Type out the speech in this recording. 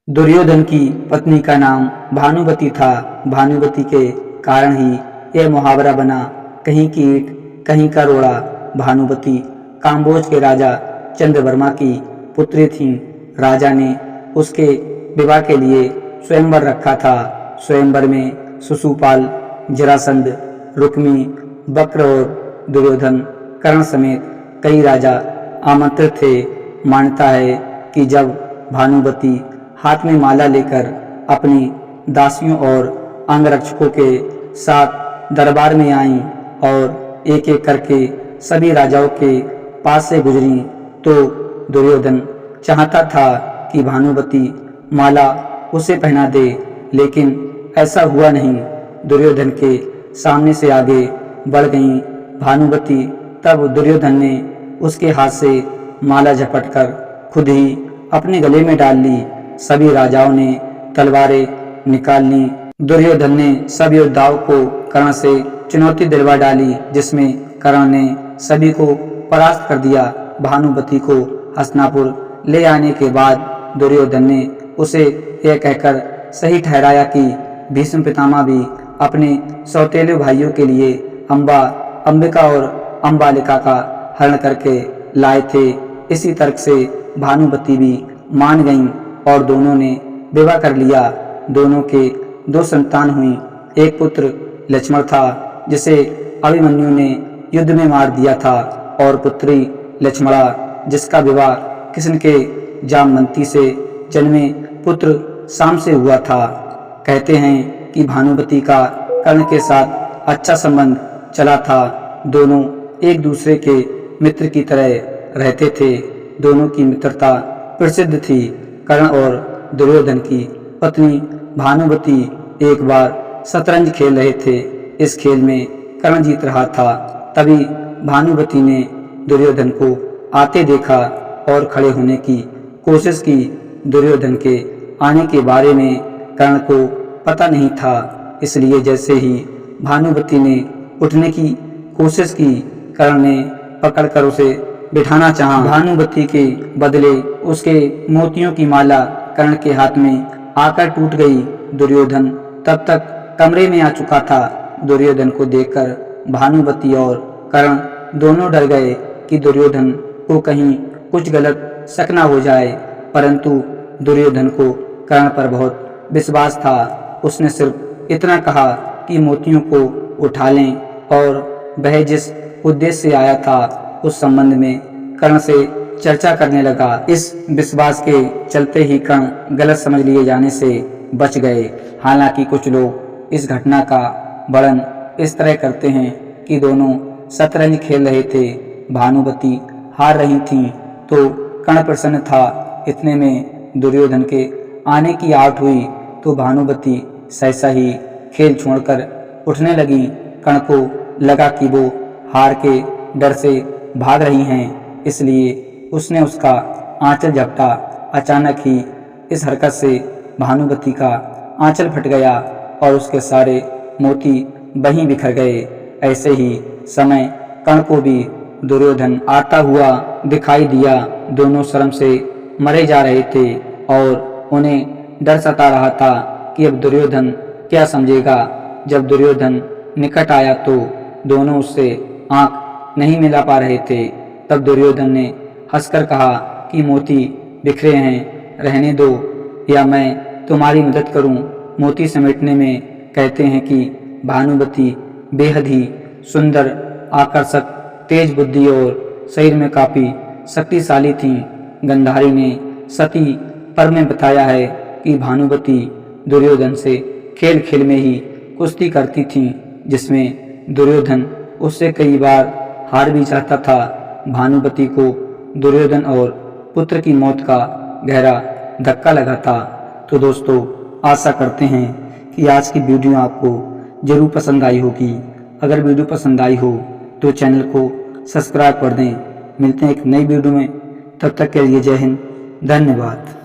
दुर्योधन की पत्नी का नाम भानुमति था। भानुमति के कारण ही यह मुहावरा बना, कहीं की ईंट कहीं का रोड़ा। भानुमति काम्बोज के राजा चंद्रवर्मा की पुत्री थीं। राजा ने उसके विवाह के लिए स्वयंवर रखा था। स्वयंवर में शिशुपाल, जरासंध, रुक्मी, बक्र और दुर्योधन, कर्ण समेत कई राजा आमंत्रित थे। मान्यता है कि जब भानुमति हाथ में माला लेकर अपनी दासियों और अंगरक्षकों के साथ दरबार में आईं और एक एक करके सभी राजाओं के पास से गुजरी, तो दुर्योधन चाहता था कि भानुमति माला उसे पहना दे, लेकिन ऐसा हुआ नहीं। दुर्योधन के सामने से आगे बढ़ गईं भानुमति। तब दुर्योधन ने उसके हाथ से माला झपटकर खुद ही अपने गले में डाल ली। सभी राजाओं ने तलवारें निकाल ली। दुर्योधन ने सब योद्धाओं को कर्ण से चुनौती दिलवा डाली, जिसमें कर्ण ने सभी को परास्त कर दिया। भानुमति को हस्तिनापुर ले आने के बाद दुर्योधन ने उसे यह कहकर सही ठहराया कि भीष्म पितामह भी अपने सौतेले भाइयों के लिए अंबिका और अंबालिका का हरण करके लाए थे। इसी तर्क से भानुमति भी मान गईं और दोनों ने विवाह कर लिया। दोनों के दो संतान हुई। एक पुत्र लक्ष्मण था, जिसे अभिमन्यु ने युद्ध में मार दिया था, और पुत्री लक्ष्मणा, जिसका विवाह कृष्ण के जामवंती से जन्मे पुत्र शाम से हुआ था। कहते हैं कि भानुमति का कर्ण के साथ अच्छा संबंध चला था। दोनों एक दूसरे के मित्र की तरह रहते थे। दोनों की मित्रता प्रसिद्ध थी। कर्ण और दुर्योधन की पत्नी भानुमति एक बार शतरंज खेल रहे थे। इस खेल में कर्ण जीत रहा था। तभी भानुमति ने दुर्योधन को आते देखा और खड़े होने की कोशिश की। दुर्योधन के आने के बारे में कर्ण को पता नहीं था, इसलिए जैसे ही भानुमति ने उठने की कोशिश की, कर्ण ने पकड़कर उसे बिठाना चाहा। भानुमति के बदले उसके मोतियों की माला कर्ण के हाथ में आकर टूट गई। दुर्योधन तब तक कमरे में आ चुका था। दुर्योधन को देखकर भानुमति और कर्ण दोनों डर गए कि दुर्योधन को कहीं कुछ गलत शक न हो जाए, परंतु दुर्योधन को कर्ण पर बहुत विश्वास था। उसने सिर्फ इतना कहा कि मोतियों को उठा लें, और वह जिस उद्देश्य से आया था उस संबंध में कर्ण से चर्चा करने लगा। इस विश्वास के चलते ही कर्ण गलत समझ लिए जाने से बच गए। हालांकि कुछ लोग इस घटना का वर्णन इस तरह करते हैं कि दोनों शतरंज खेल रहे थे, भानुमति हार रही थीं, तो कर्ण प्रसन्न था। इतने में दुर्योधन के आने की आहट हुई तो भानुमति सहसा ही खेल छोड़कर उठने लगी। कर्ण को लगा कि वो हार के डर से भाग रही हैं, इसलिए उसने उसका आंचल झपटा। अचानक ही इस हरकत से भानुमति का आंचल फट गया और उसके सारे मोती वहीं बिखर गए। ऐसे ही समय कर्ण को भी दुर्योधन आता हुआ दिखाई दिया। दोनों शर्म से मरे जा रहे थे और उन्हें डर सता रहा था कि अब दुर्योधन क्या समझेगा। जब दुर्योधन निकट आया तो दोनों उससे आंख नहीं मिला पा रहे थे। तब दुर्योधन ने हंसकर कहा कि मोती बिखरे हैं, रहने दो या मैं तुम्हारी मदद करूं मोती समेटने में। कहते हैं कि भानुमति बेहद ही सुंदर, आकर्षक, तेज बुद्धि और शरीर में काफी शक्तिशाली थी। गंधारी ने सती पर्व में बताया है कि भानुमति दुर्योधन से खेल खेल में ही कुश्ती करती थी, जिसमें दुर्योधन उससे कई बार हार भी जाता था। भानुमति को दुर्योधन और पुत्र की मौत का गहरा धक्का लगा था। तो दोस्तों, आशा करते हैं कि आज की वीडियो आपको जरूर पसंद आई होगी। अगर वीडियो पसंद आई हो तो चैनल को सब्सक्राइब कर दें। मिलते हैं एक नई वीडियो में, तब तक के लिए जय हिंद, धन्यवाद।